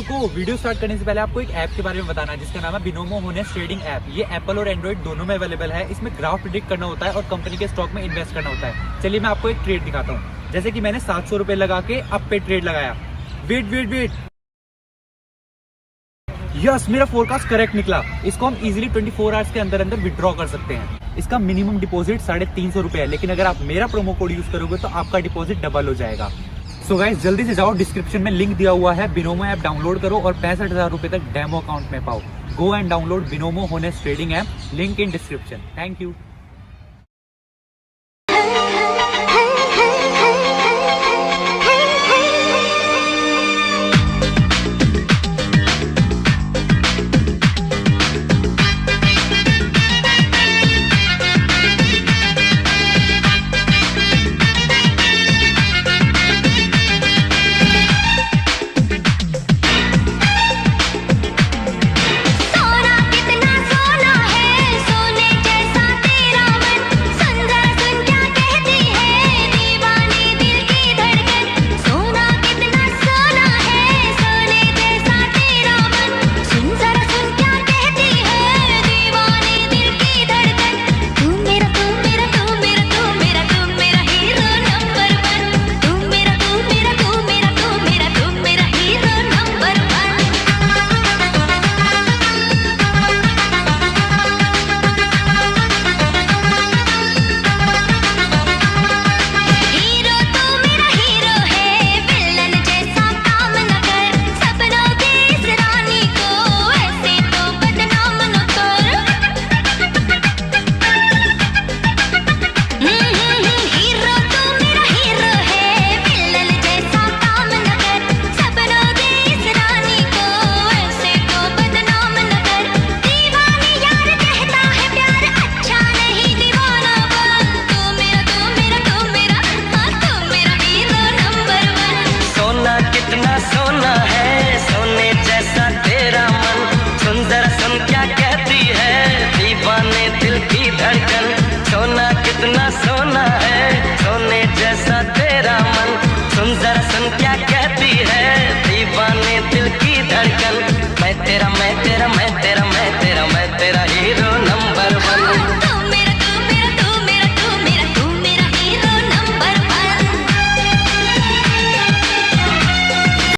को video start करने से पहले आपको एक ऐप के बारे में बताना है जिसका नाम है बिनोमो होनेस्ट ट्रेडिंग ऐप। ये एप्पल और एंड्रॉइड दोनों में अवेलेबल है। इसमें ग्राफ प्रिडिक्ट करना होता है और कंपनी के स्टॉक में इन्वेस्ट करना होता है। चलिए मैं आपको एक ट्रेड दिखाता हूँ। जैसे कि मैंने 700 रुपए लगा के अप पे ट्रेड लगाया। वेट यस, मेरा फोरकास्ट करेक्ट निकला। इसको हम इजीली 24 आवर्स के अंदर विड्रॉ कर सकते हैं। इसका मिनिमम डिपॉजिट 350 रुपए है, लेकिन अगर आप मेरा प्रोमो कोड यूज करोगे तो आपका डिपॉजिट डबल हो जाएगा। सो गाइस जल्दी से जाओ, डिस्क्रिप्शन में लिंक दिया हुआ है, बिनोमो ऐप डाउनलोड करो और 65,000 रुपए तक डेमो अकाउंट में पाओ। Go and download Binomo honest trading app, link in description. Thank you. सोना है सोने जैसा तेरा मन, सुन जरा सुन क्या कहती है दीवाने दिल की धड़कन। मैं तेरा